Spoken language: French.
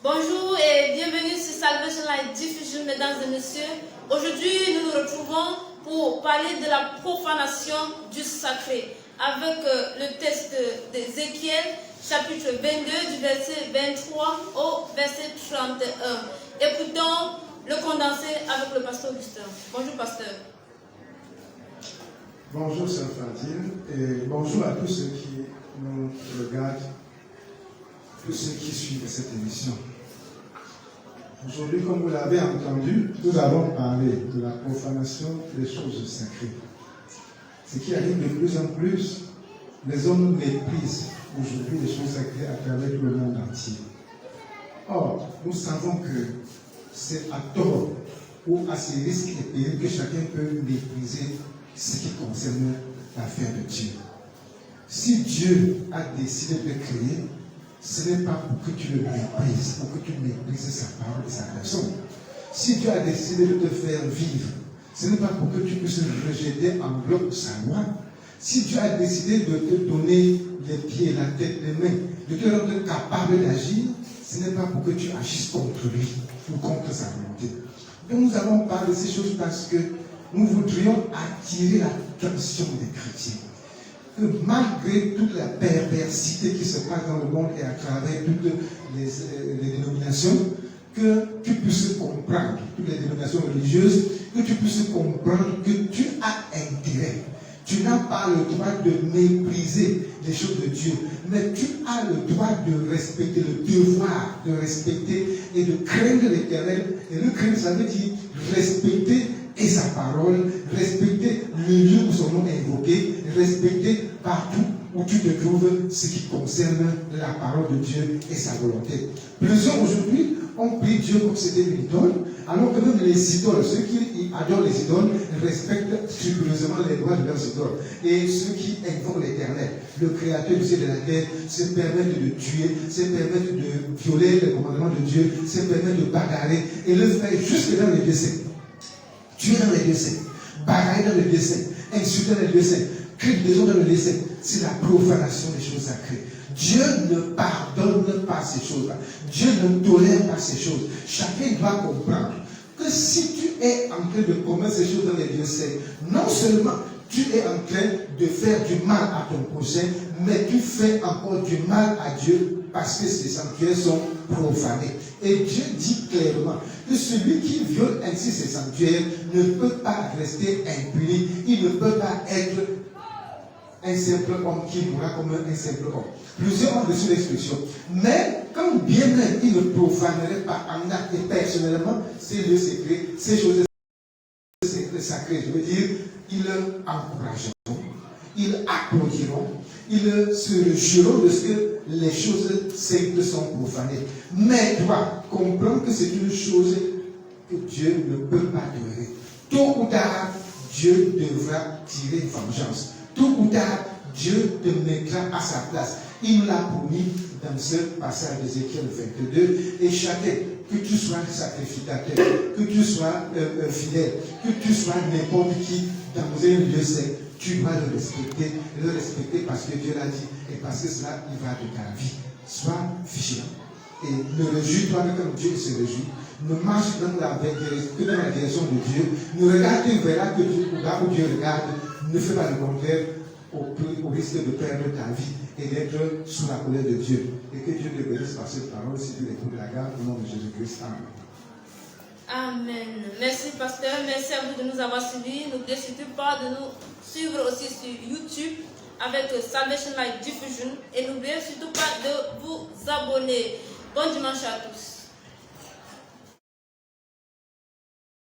Bonjour et bienvenue sur Salvation Light Diffusion, mesdames et messieurs. Aujourd'hui, nous nous retrouvons pour parler de la profanation du sacré avec le texte d'Ézéchiel, chapitre 22, du verset 23 au verset 31. Écoutons le condensé avec le pasteur Augustin. Bonjour, pasteur. Bonjour, sœur Fantine, et bonjour à tous ceux qui nous regardent, tous ceux qui suivent cette émission. Aujourd'hui, comme vous l'avez entendu, nous allons parler de la profanation des choses sacrées. Ce qui arrive de plus en plus, les hommes méprisent aujourd'hui les choses sacrées à travers tout le monde entier. Or, nous savons que c'est à tort ou à ses risques et périls que chacun peut mépriser ce qui concerne l'affaire de Dieu. Si Dieu a décidé de créer, ce n'est pas pour que tu le méprises, pour que tu méprises sa parole et sa personne. Si Dieu a décidé de te faire vivre, ce n'est pas pour que tu puisses rejeter en bloc sa loi. Si Dieu a décidé de te donner les pieds, la tête, les mains, de te rendre capable d'agir, ce n'est pas pour que tu agisses contre lui ou contre sa volonté. Donc nous allons parler de ces choses parce que nous voudrions attirer l'attention des chrétiens. Que malgré toute la perversité qui se passe dans le monde et à travers toutes les dénominations, que tu puisses comprendre, toutes les dénominations religieuses, que tu puisses comprendre que tu as intérêt. Tu n'as pas le droit de mépriser les choses de Dieu, mais tu as le droit de respecter, le devoir de respecter et de craindre l'Éternel. Et le craindre, ça veut dire respecter et sa parole, respecter le lieu où son nom est invoqué, respecter partout où tu te trouves ce qui concerne la parole de Dieu et sa volonté. Plusieurs aujourd'hui ont pris Dieu comme c'était une idole, alors que même les idoles, ceux qui adorent les idoles, respectent scrupuleusement les lois de leurs idoles. Et ceux qui invoquent l'Éternel, le Créateur du ciel et de la terre, se permettent de tuer, se permettent de violer les commandements de Dieu, se permettent de bagarrer et le faire jusque dans les décès. Tuer dans les décès, bagarrer dans les décès, insulter dans les décès, crier des autres dans les décès, c'est la profanation des choses sacrées. Dieu ne pardonne pas ces choses-là. Dieu ne tolère pas ces choses. Chacun doit comprendre que si tu es en train de commettre ces choses dans les décès, non seulement tu es en train de faire du mal à ton prochain, mais tu fais encore du mal à Dieu parce que ces sanctuaires sont profanés. Et Dieu dit clairement que celui qui viole ainsi ces sanctuaires ne peut pas rester impuni. Il ne peut pas être un simple homme qui mourra comme un simple homme. Plusieurs ont reçu l'expression. Mais quand bien même il ne profanerait pas en acte et personnellement ces lieux secrets, ces choses sacrées, je veux dire, ils encourageront, ils applaudiront, ils se réjouiront de ce que les choses simples sont profanées. Mais toi, comprends que c'est une chose que Dieu ne peut pas tolérer. Tôt ou tard, Dieu devra tirer vengeance. Tôt ou tard, Dieu te mettra à sa place. Il nous l'a promis dans ce passage d'Ézéchiel 22. Et chacun, que tu sois sacrificateur, que tu sois fidèle, que tu sois n'importe qui dans un lieu saint, tu dois le respecter parce que Dieu l'a dit et parce que cela, il va de ta vie. Sois vigilant. Et ne réjouis-toi comme Dieu se réjouit. Ne marche que dans la direction de Dieu. Ne regarde que vers là où Dieu regarde. Ne fais pas le contraire au risque de perdre ta vie et d'être sous la colère de Dieu. Et que Dieu te bénisse par cette parole si tu l'écoutes de la garde au nom de Jésus-Christ. Amen. Amen. Merci, pasteur. Merci à vous de nous avoir suivis. N'oubliez surtout pas de nous suivre aussi sur YouTube avec Salvation Light Diffusion. Et n'oubliez surtout pas de vous abonner. Bon dimanche à tous.